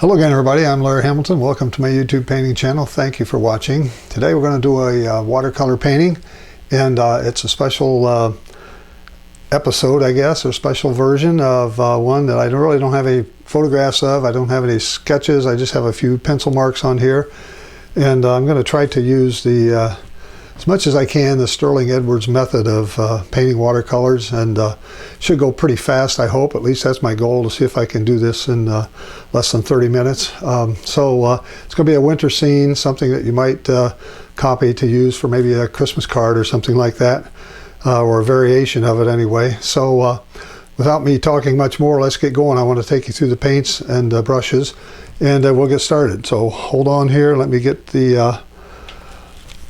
Hello again, everybody. I'm Larry Hamilton. Welcome to my YouTube painting channel. Thank you for watching. Today we're going to do a watercolor painting, and it's a special episode, I guess, or special version of one that I really don't have any photographs of. I don't have any sketches. I just have a few pencil marks on here, and I'm going to try to use the as much as I can the Sterling Edwards method of painting watercolors, and should go pretty fast, I hope. At least that's my goal, to see if I can do this in less than 30 minutes. It's going to be a winter scene, something that you might copy to use for maybe a Christmas card or something like that, or a variation of it anyway. So without me talking much more, let's get going. I want to take you through the paints and brushes, and we'll get started. So hold on here, let me get the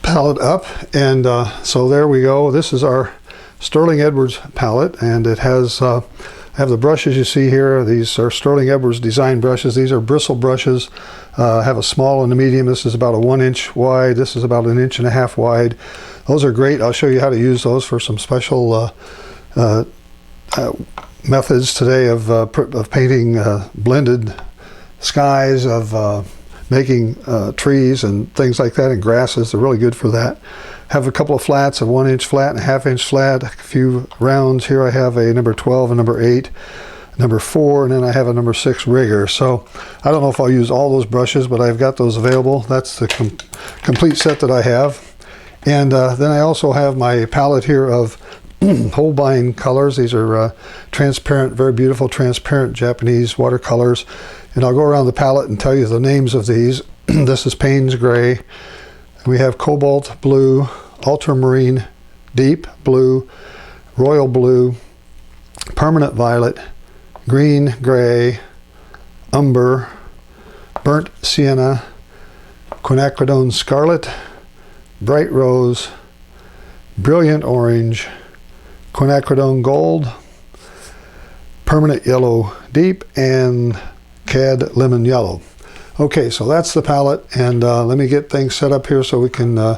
palette up, and so there we go. This is our Sterling Edwards palette, and it has I have the brushes you see here. These are Sterling Edwards design brushes. These are bristle brushes. I have a small and a medium. This is about a 1 inch wide. This is about 1.5 inches wide. Those are great. I'll show you how to use those for some special methods today of painting blended skies, of making trees and things like that, and grasses. They're really good for that. Have a couple of flats, a 1 inch flat and a 1/2 inch flat, a few rounds here. I have a number 12, a number 8, number 4, and then I have a number 6 rigger. So I don't know if I'll use all those brushes, but I've got those available. That's the complete set that I have. And then I also have my palette here of Holbein colors. These are transparent, very beautiful transparent Japanese watercolors. And I'll go around the palette and tell you the names of these. This is Payne's Gray. We have Cobalt Blue, Ultramarine, Deep Blue, Royal Blue, Permanent Violet, Green Gray, Umber, Burnt Sienna, Quinacridone Scarlet, Bright Rose, Brilliant Orange, Quinacridone Gold, Permanent Yellow Deep, and Cad Lemon Yellow. Okay, so that's the palette, and let me get things set up here so we can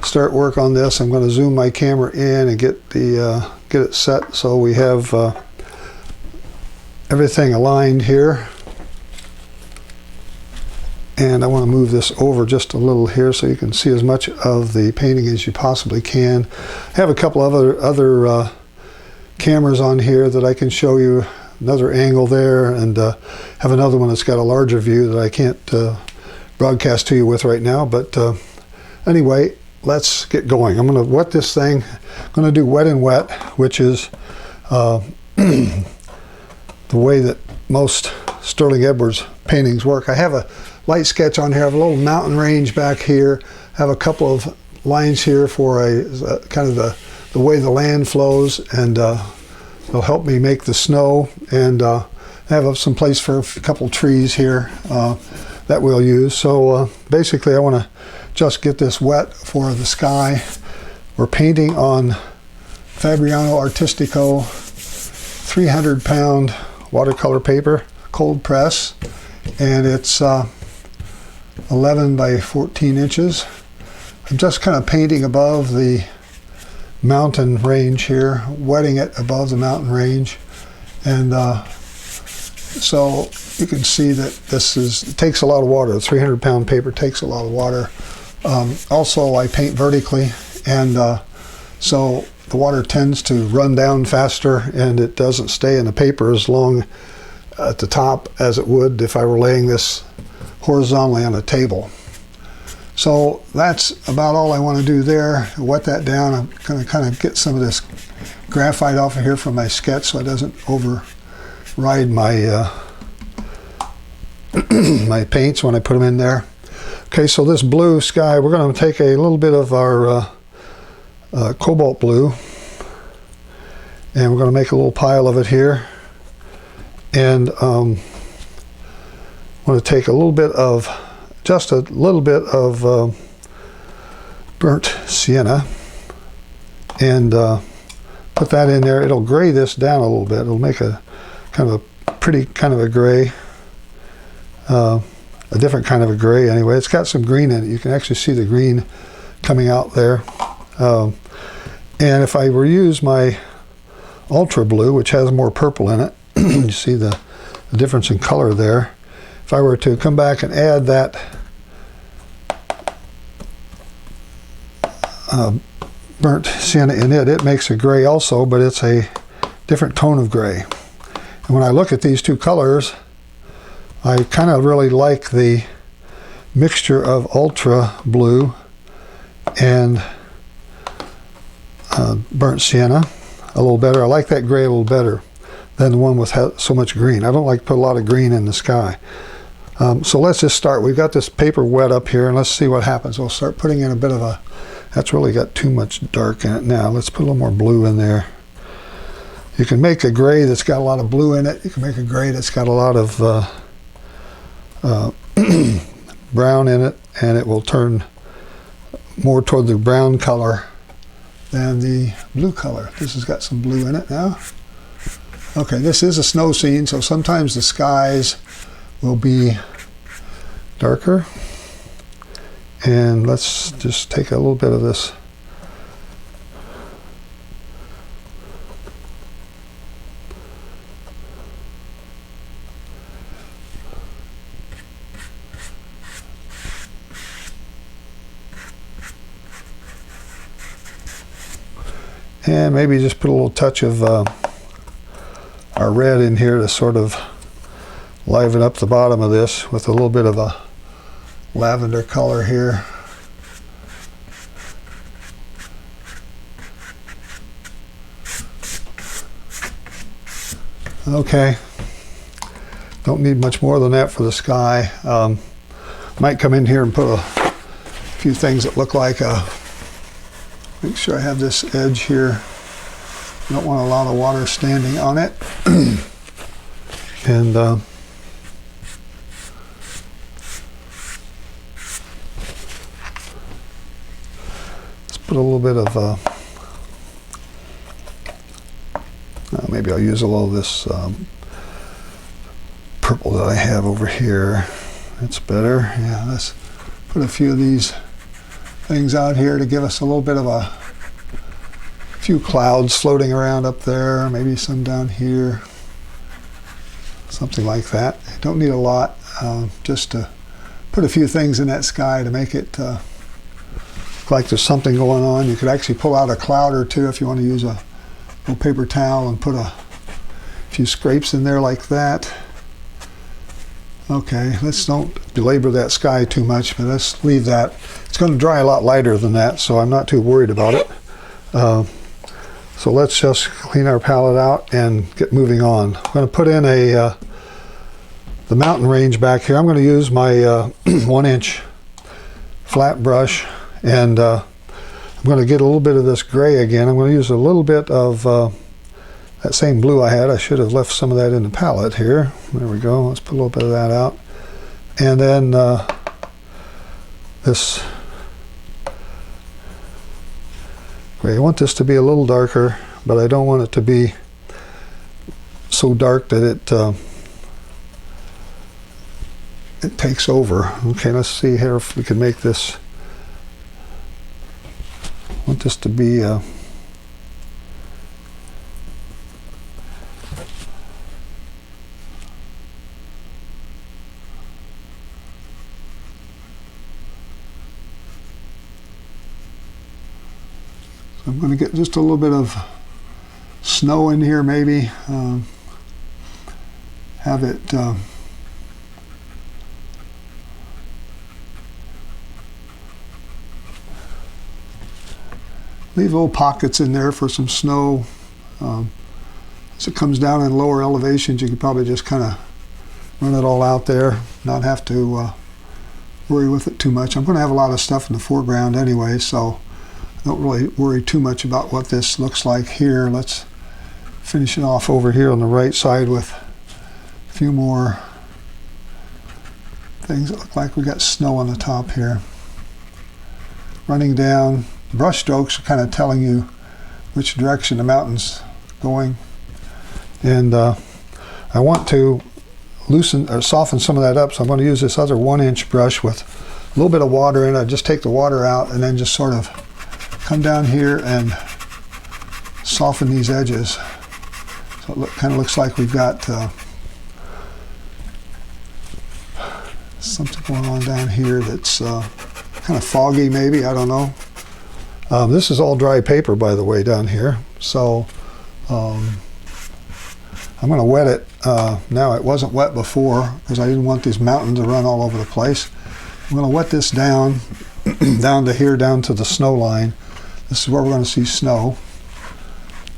start work on this. I'm going to zoom my camera in and get it set so we have everything aligned here. And I want to move this over just a little here so you can see as much of the painting as you possibly can. I have a couple of other cameras on here that I can show you. Another angle there, and have another one that's got a larger view that I can't broadcast to you with right now. But anyway, let's get going. I'm going to wet this thing. I'm going to do wet and wet, which is the way that most Sterling Edwards paintings work. I have a light sketch on here. I have a little mountain range back here. I have a couple of lines here for a kind of the way the land flows, and it'll help me make the snow, and I have some place for a couple trees here that we'll use. So basically I want to just get this wet for the sky. We're painting on Fabriano Artistico 300-pound watercolor paper, cold press, and it's 11 by 14 inches. I'm just kind of painting above the mountain range here, wetting it above the mountain range, and so you can see that it takes a lot of water. The 300-pound paper takes a lot of water. Also, I paint vertically, and so the water tends to run down faster, and it doesn't stay in the paper as long at the top as it would if I were laying this horizontally on a table. So that's about all I want to do there. Wet that down. I'm going to kind of get some of this graphite off of here from my sketch so it doesn't override my my paints when I put them in there. Okay, so this blue sky, we're going to take a little bit of our cobalt blue, and we're going to make a little pile of it here. And I'm going to take a little bit of just a little bit of burnt sienna, and put that in there. It'll gray this down a little bit. It'll make a kind of a pretty kind of a gray, a different kind of a gray anyway. It's got some green in it. You can actually see the green coming out there. And if I were to use my ultra blue, which has more purple in it, you see the difference in color there. if I were to come back and add that burnt sienna in it, it makes a gray also, but it's a different tone of gray. And when I look at these two colors, I kind of really like the mixture of ultra blue and burnt sienna a little better. I like that gray a little better than the one with so much green. I don't like to put a lot of green in the sky. So let's just start. We've got this paper wet up here, and let's see what happens. We'll start putting in a bit of a, that's really got too much dark in it now. Let's put a little more blue in there. You can make a gray that's got a lot of blue in it. You can make a gray that's got a lot of brown in it, and it will turn more toward the brown color than the blue color. This has got some blue in it now. Okay, this is a snow scene, so sometimes the skies will be darker. And let's just take a little bit of this. And maybe just put a little touch of our red in here to sort of liven up the bottom of this with a little bit of a lavender color here. Okay, don't need much more than that for the sky. Might come in here and put a few things that look like a, make sure I have this edge here. I don't want a lot of water standing on it. And let's put a little bit of, maybe I'll use a little of this purple that I have over here. That's better. Yeah, let's put a few of these things out here to give us a little bit of a few clouds floating around up there, maybe some down here, something like that. Don't need a lot, just to put a few things in that sky to make it look like there's something going on. You could actually pull out a cloud or two if you want to use a little paper towel and put a few scrapes in there like that. Okay, let's don't belabor that sky too much, but let's leave that. It's going to dry a lot lighter than that, so I'm not too worried about it. So let's just clean our palette out and get moving on. I'm going to put in the mountain range back here. I'm going to use my 1-inch flat brush, and I'm going to get a little bit of this gray again. I'm going to use a little bit of that same blue I had. I should have left some of that in the palette here. There we go. Let's put a little bit of that out. And then this gray. I want this to be a little darker, but I don't want it to be so dark that it takes over. Okay, let's see here if we can make this. I want this to be I'm going to get just a little bit of snow in here, maybe. Have it leave little pockets in there for some snow. As it comes down in lower elevations, you could probably just kind of run it all out there, not have to worry with it too much. I'm going to have a lot of stuff in the foreground anyway, so don't really worry too much about what this looks like here. Let's finish it off over here on the right side with a few more things that look like we got snow on the top here. Running down, brush strokes are kind of telling you which direction the mountain's going. And I want to loosen or soften some of that up, so I'm going to use this other 1-inch brush with a little bit of water in it. I just take the water out and then just sort of come down here and soften these edges. So it kind of looks like we've got something going on down here that's kind of foggy maybe, I don't know. This is all dry paper, by the way, down here. So I'm going to wet it. Now it wasn't wet before because I didn't want these mountains to run all over the place. I'm going to wet this down, down to here, down to the snow line. This is where we're going to see snow.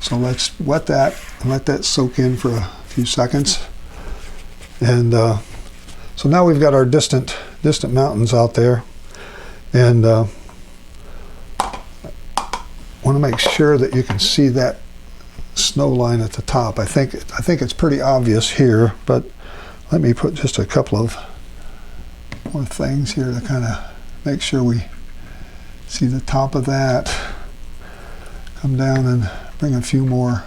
So let's wet that and let that soak in for a few seconds. And so now we've got our distant mountains out there. And want to make sure that you can see that snow line at the top. I think it's pretty obvious here, but let me put just a couple of more things here to kind of make sure we see the top of that. Come down and bring a few more.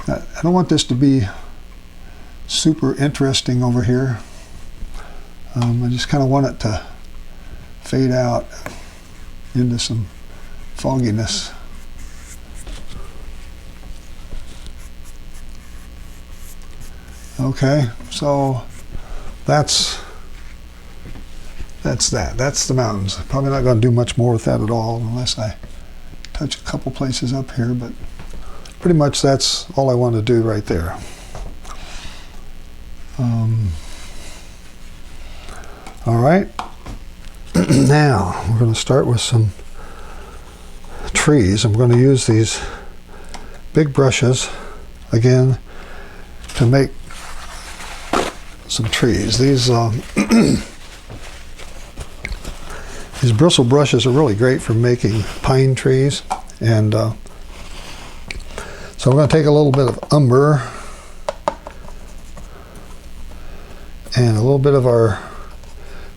I don't want this to be super interesting over here. I just kind of want it to fade out into some fogginess. Okay, so that's that. That's the mountains. Probably not going to do much more with that at all unless I touch a couple places up here, but pretty much that's all I want to do right there. All right, now we're going to start with some trees. I'm going to use these big brushes again to make some trees. These these bristle brushes are really great for making pine trees, and so we're going to take a little bit of umber and a little bit of our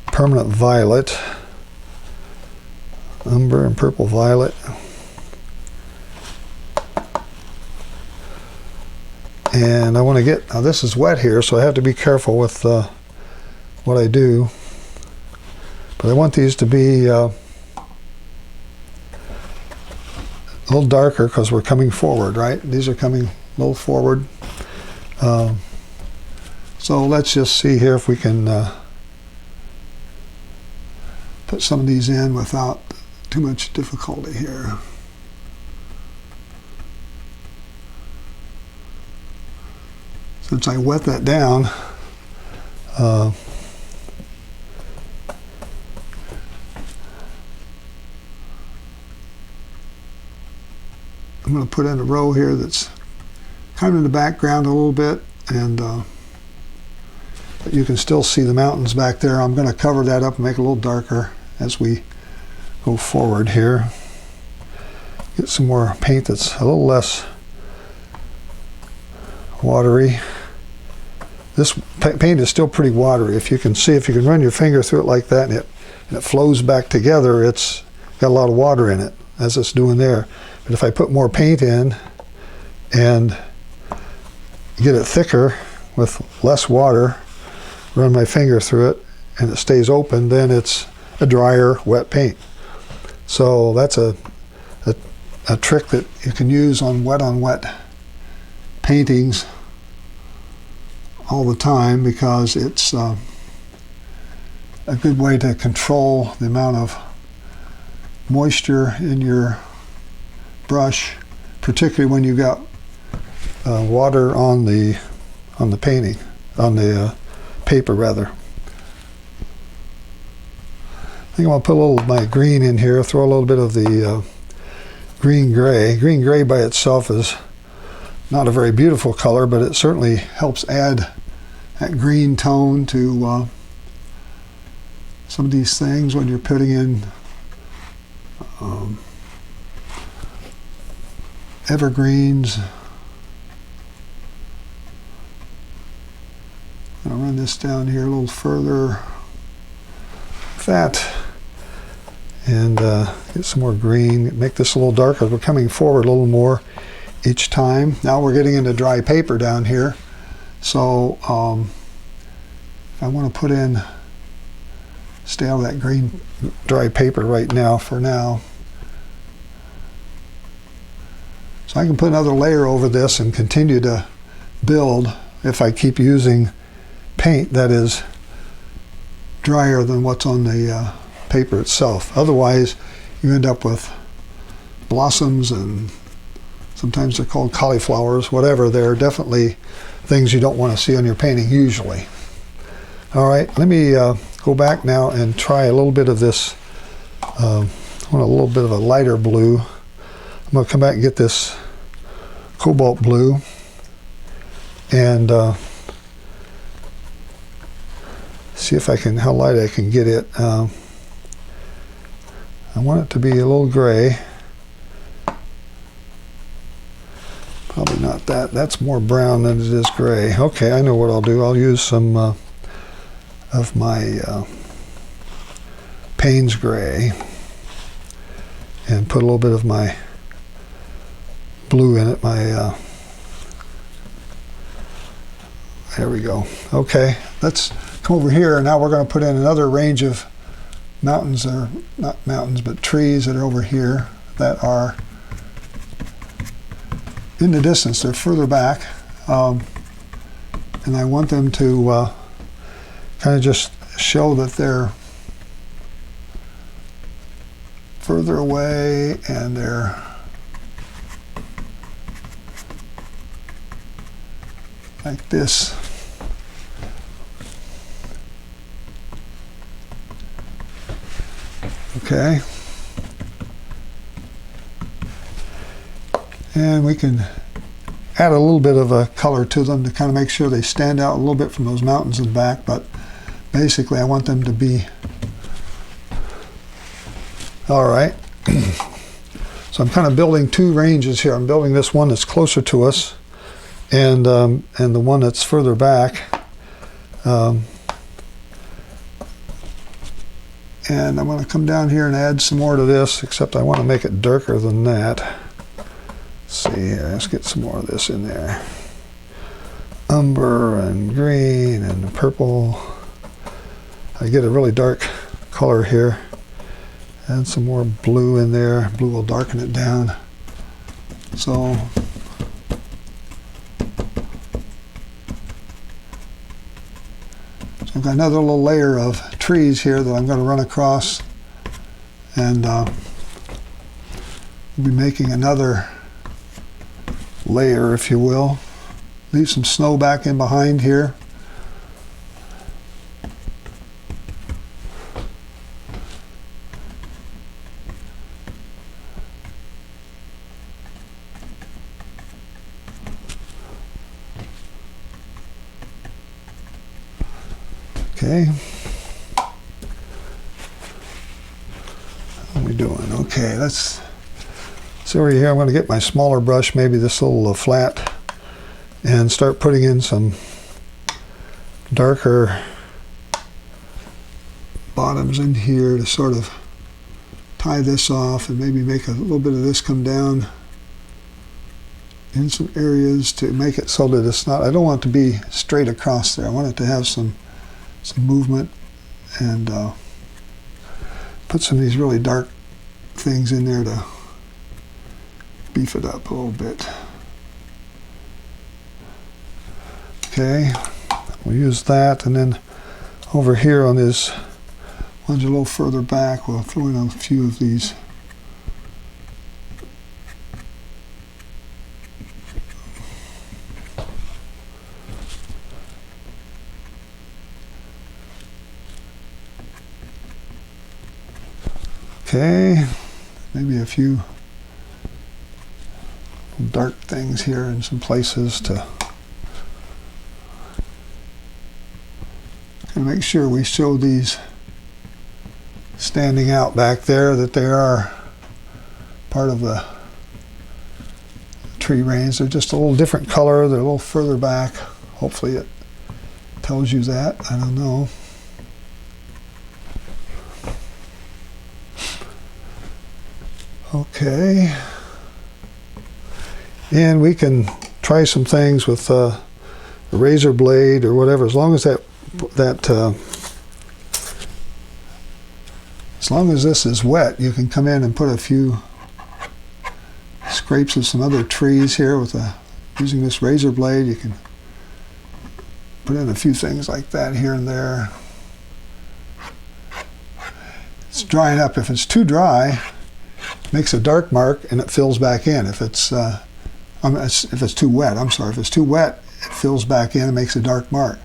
permanent violet, umber and purple violet. And I want to get, now this is wet here, so I have to be careful with what I do. But I want these to be a little darker because we're coming forward, right? These are coming a little forward. So let's just see here if we can put some of these in without too much difficulty here. Since I wet that down, I'm going to put in a row here that's kind of in the background a little bit, and but you can still see the mountains back there. I'm going to cover that up and make it a little darker as we go forward here. Get some more paint that's a little less watery. This paint is still pretty watery. If you can see, if you can run your finger through it like that and it flows back together, it's got a lot of water in it, as it's doing there. But if I put more paint in and get it thicker with less water, run my finger through it, and it stays open, then it's a drier, wet paint. So that's a trick that you can use on wet paintings all the time, because it's a good way to control the amount of moisture in your brush, particularly when you've got water on the painting, on the paper rather. I think I'm going to put a little of my green in here, throw a little bit of the green gray. Green gray by itself is not a very beautiful color, but it certainly helps add that green tone to some of these things when you're putting in evergreens. I'm going to run this down here a little further like that, and get some more green, make this a little darker. We're coming forward a little more each time. Now we're getting into dry paper down here, so I want to put in, stay out of that green dry paper right now for now. So I can put another layer over this and continue to build if I keep using paint that is drier than what's on the paper itself. Otherwise, you end up with blossoms, and sometimes they're called cauliflowers, whatever. They're definitely things you don't want to see on your painting usually. All right, let me go back now and try a little bit of this. I want a little bit of a lighter blue. I'm going to come back and get this cobalt blue and see if I can, how light I can get it. I want it to be a little gray. Probably not that. That's more brown than it is gray. Okay, I know what I'll do. I'll use some of my Payne's gray and put a little bit of my blue in it. There we go. Okay, let's come over here. Now we're going to put in another range of mountains, or not mountains, but trees that are over here that are in the distance. They're further back, and I want them to kind of just show that they're further away and they're like this. Okay. And we can add a little bit of a color to them to kind of make sure they stand out a little bit from those mountains in the back, but basically I want them to be all right. So I'm kind of building two ranges here. I'm building this one that's closer to us and the one that's further back. And I'm going to come down here and add some more to this, except I want to make it darker than that. Let's see here, let's get some more of this in there. Umber and green and purple. I get a really dark color here. Add some more blue in there. Blue will darken it down. So I've got another little layer of trees here that I'm going to run across, and we'll be making another layer, if you will. Leave some snow back in behind here. Okay. How are we doing? Okay, let's see over here. I'm going to get my smaller brush, maybe this little flat, and start putting in some darker bottoms in here to sort of tie this off and maybe make a little bit of this come down in some areas to make it so that it's not, I don't want it to be straight across there. I want it to have some movement, and put some of these really dark things in there to beef it up a little bit. Okay, we'll use that, and then over here on this one's a little further back, we'll throw in a few of these okay, maybe a few dark things here in some places to kind of make sure we show these standing out back there, that they are part of the tree range. They're just a little different color, they're a little further back. Hopefully it tells you that, I don't know. Okay, and we can try some things with a razor blade or whatever, as long as as long as this is wet. You can come in and put a few scrapes of some other trees here with using this razor blade. You can put in a few things like that here and there. It's drying up. If it's too dry, it makes a dark mark and it fills back in. If it's too wet, I'm sorry. If it's too wet, it fills back in and makes a dark mark.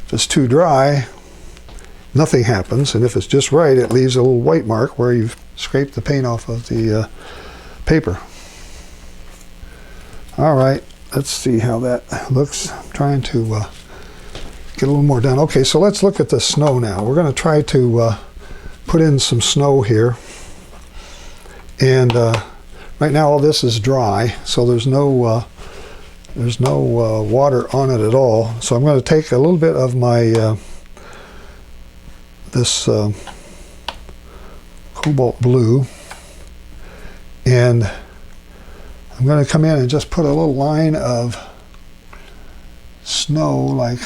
If it's too dry, nothing happens. And if it's just right, it leaves a little white mark where you've scraped the paint off of the paper. All right, let's see how that looks. I'm trying to get a little more done. Okay, so let's look at the snow now. We're going to try to put in some snow here. And right now all this is dry, so there's no water on it at all. So I'm going to take a little bit of my this cobalt blue, and I'm going to come in and just put a little line of snow, like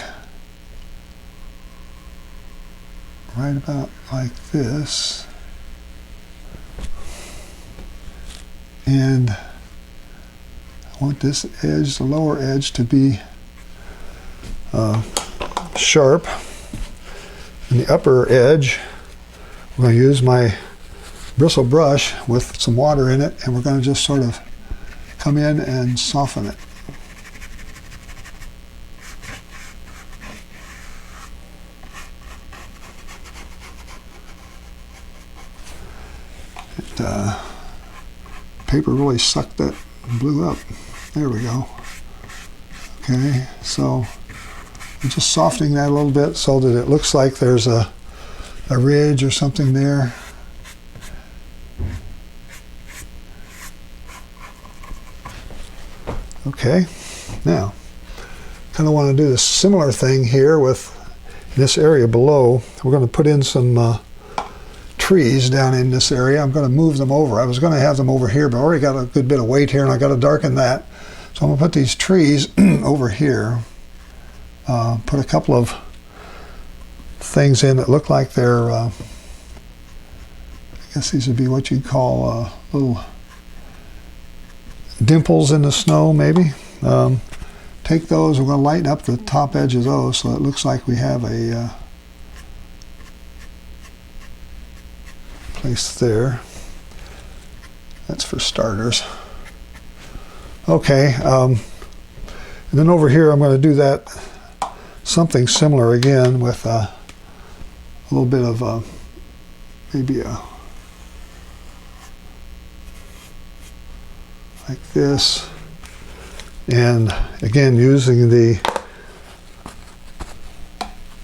right about like this. And I want this edge, the lower edge, to be sharp. And the upper edge, I'm going to use my bristle brush with some water in it, and we're going to just sort of come in and soften it. Paper really sucked that blue up. There we go. Okay, so I'm just softening that a little bit so that it looks like there's a ridge or something there. Okay, now kind of want to do a similar thing here with this area below. We're going to put in some trees down in this area. I'm going to move them over. I was going to have them over here, but I already got a good bit of weight here and I got to darken that. So I'm going to put these trees over here. Put a couple of things in that look like they're, I guess these would be what you'd call little dimples in the snow, maybe. Take those, we're going to lighten up the top edge of those so it looks like we have a place there. That's for starters. Okay, and then over here I'm going to do that something similar again with a little bit of maybe a like this, and again using the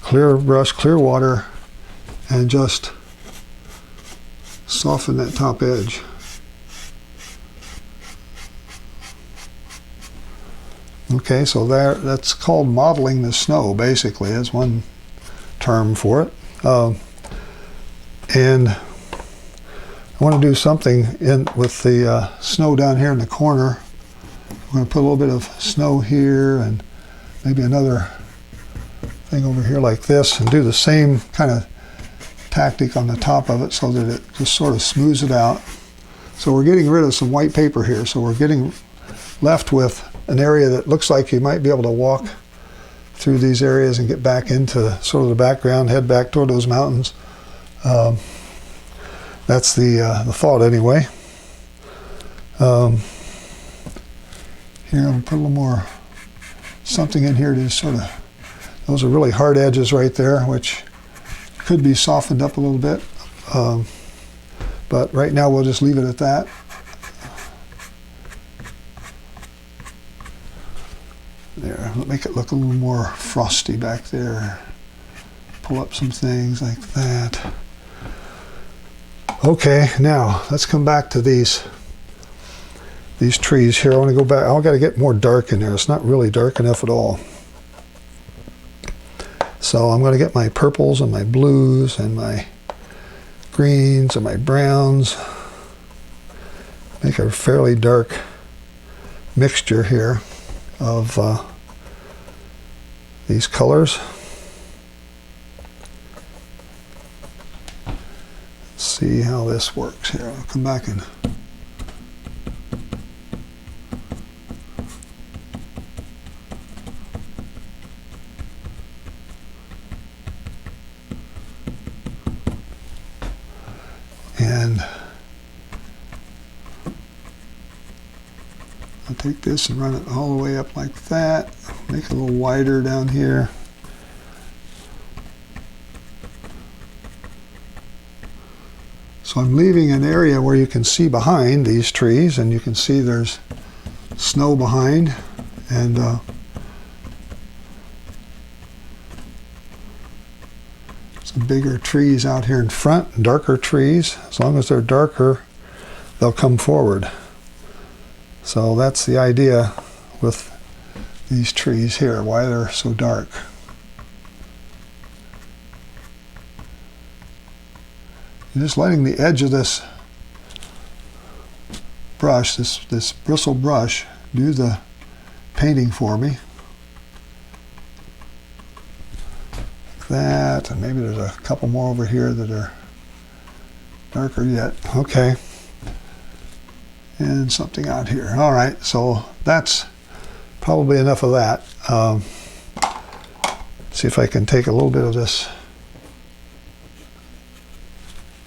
clear brush, clear water, and just soften that top edge. Okay, so that's called modeling the snow, basically, is one term for it. And I want to do something with the snow down here in the corner. I'm going to put a little bit of snow here and maybe another thing over here like this, and do the same kind of tactic on the top of it so that it just sort of smooths it out. So we're getting rid of some white paper here, so we're getting left with an area that looks like you might be able to walk through these areas and get back into sort of the background, head back toward those mountains. That's the thought anyway. Here I'm going to put a little more something in here to sort of, those are really hard edges right there, which could be softened up a little bit. But right now we'll just leave it at that. There, make it look a little more frosty back there. Pull up some things like that. Okay, now let's come back to these trees here. I want to go back. I've got to get more dark in there. It's not really dark enough at all. So I'm going to get my purples and my blues and my greens and my browns. Make a fairly dark mixture here of these colors. Let's see how this works here. I'll come back and And I'll take this and run it all the way up like that. Make it a little wider down here. So I'm leaving an area where you can see behind these trees, and you can see there's snow behind, and some bigger trees out here in front, darker trees. As long as they're darker, they'll come forward. So that's the idea with these trees here, why they're so dark. And just letting the edge of this brush, this bristle brush, do the painting for me. Like that, and maybe there's a couple more over here that are darker yet. Okay. And something out here. All right, so that's probably enough of that. See if I can take a little bit of this,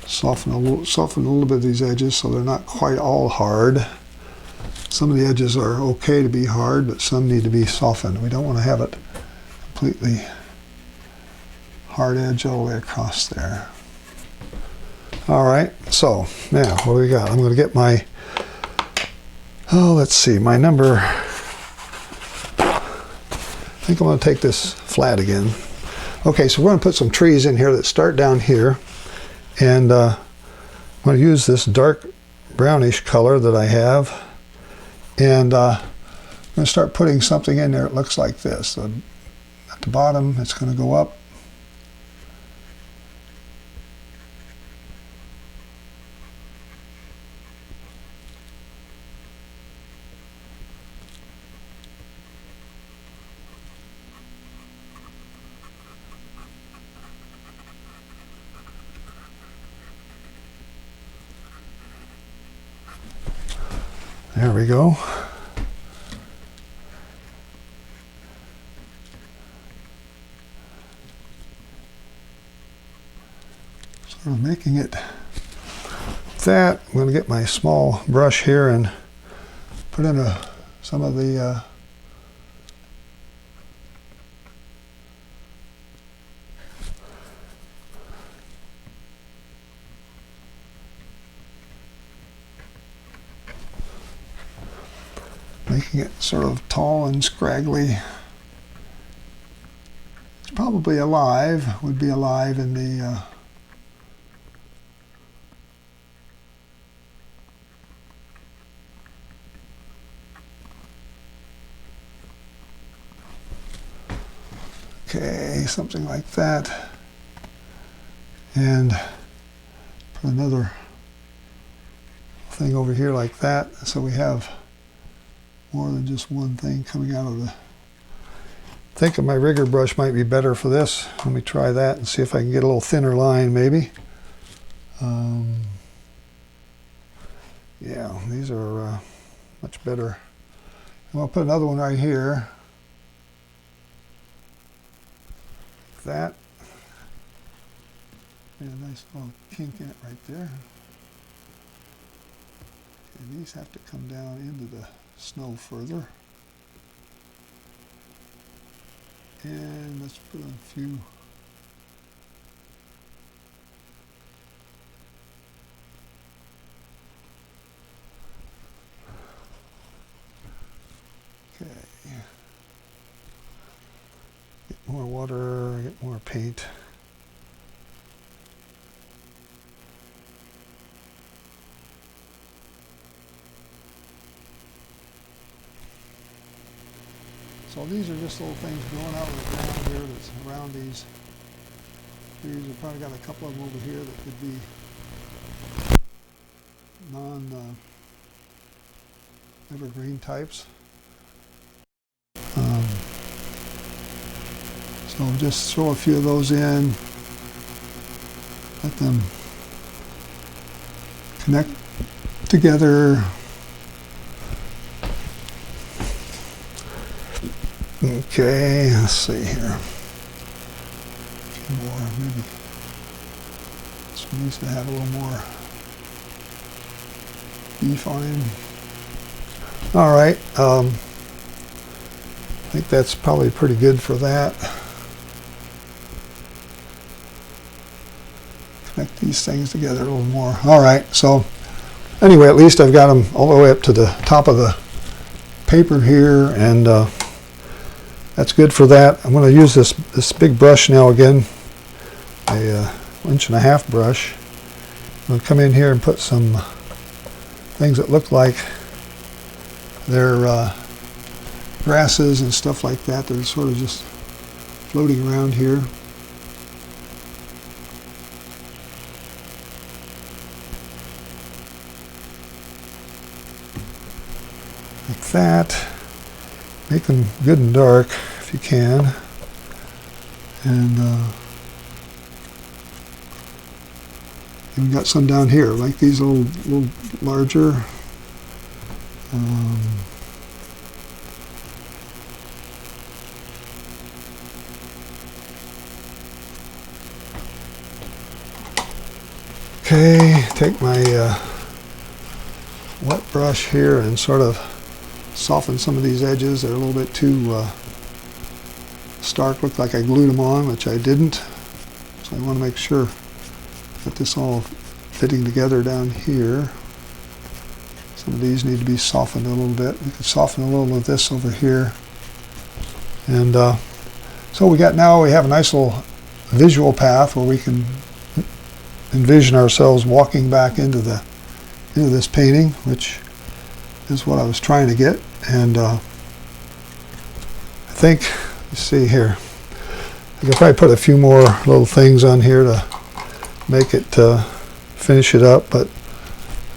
soften a little bit of these edges so they're not quite all hard. Some of the edges are okay to be hard, but some need to be softened. We don't want to have it completely hard edge all the way across there. All right, so now what do we got? I'm going to get my, let's see, my number, I think I'm going to take this flat again. Okay, so we're going to put some trees in here that start down here, and I'm going to use this dark brownish color that I have, and I'm going to start putting something in there that looks like this. So at the bottom, it's going to go up. There we go. Sort of making it that. I'm going to get my small brush here and put in some of the making it sort of tall and scraggly. It's probably alive, would be alive in the okay, something like that. And put another thing over here like that, so we have more than just one thing coming out of the... I think my rigger brush might be better for this. Let me try that and see if I can get a little thinner line maybe. Yeah, these are much better. And I'll put another one right here. Like that. And a nice little kink in it right there. And these have to come down into the snow further. And let's put a few okay. Get more water, get more paint. So these are just little things growing out of the ground here that's around these trees. We've probably got a couple of them over here that could be non-evergreen types. So just throw a few of those in, let them connect together. Okay, let's see here. A few more, maybe. This one needs to have a little more be fine. All right, I think that's probably pretty good for that. Connect these things together a little more. All right, so anyway, at least I've got them all the way up to the top of the paper here, and that's good for that. I'm going to use this big brush now again, a 1.5-inch brush. I'm going to come in here and put some things that look like they're grasses and stuff like that. They're sort of just floating around here. Like that. Make them good and dark if you can. And we've got some down here, like these a little larger. Okay, take my wet brush here and sort of soften some of these edges. They're a little bit too stark. Looked like I glued them on, which I didn't. So I want to make sure that this all fitting together down here. Some of these need to be softened a little bit. We could soften a little of this over here. And so we have a nice little visual path where we can envision ourselves walking back into this painting, which is what I was trying to get. And I think, let's see here, I could probably put a few more little things on here to make it finish it up, but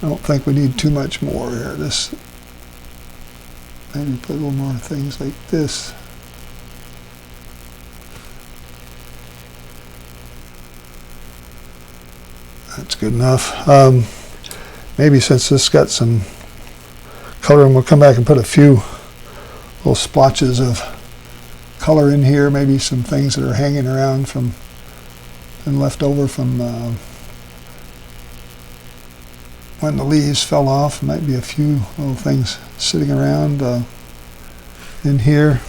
I don't think we need too much more here. Maybe put a little more things like this. That's good enough. Maybe since this got some color, and we'll come back and put a few little splotches of color in here, maybe some things that are hanging around and left over from when the leaves fell off. Might be a few little things sitting around in here.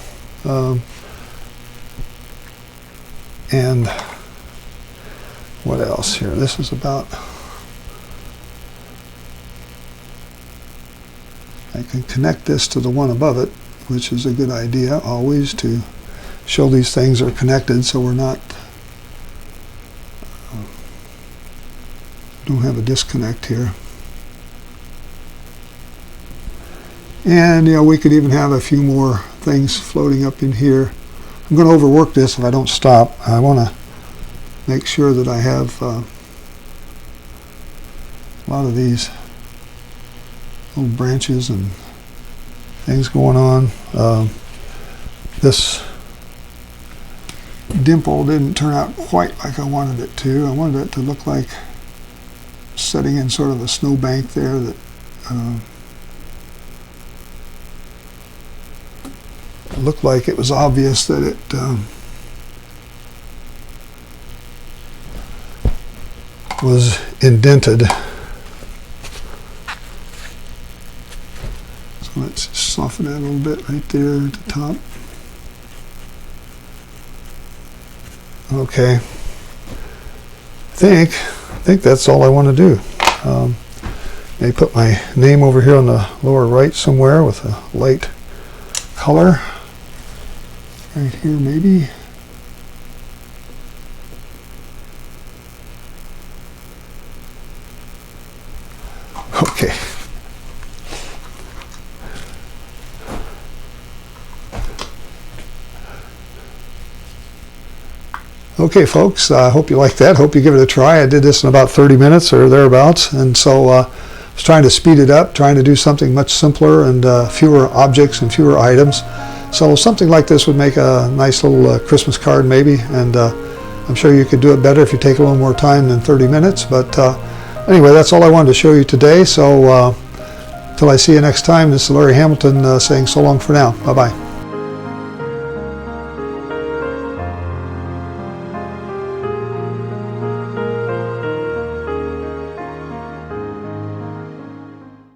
And what else here? This is about, I can connect this to the one above it, which is a good idea always, to show these things are connected so we're not, don't have a disconnect here. And we could even have a few more things floating up in here. I'm going to overwork this if I don't stop. I want to make sure that I have a lot of these little branches and things going on. This dimple didn't turn out quite like I wanted it to. I wanted it to look like setting in sort of a snowbank there that looked like it was obvious that it was indented. So let's soften that a little bit right there at the top. Okay. I think that's all I want to do. I put my name over here on the lower right somewhere with a light color. Right here maybe. Okay. Okay, folks, I hope you like that. Hope you give it a try. I did this in about 30 minutes or thereabouts, and so I was trying to speed it up, trying to do something much simpler and fewer objects and fewer items. So something like this would make a nice little Christmas card maybe, and I'm sure you could do it better if you take a little more time than 30 minutes. But anyway, that's all I wanted to show you today. So till I see you next time, this is Larry Hamilton saying so long for now. Bye-bye.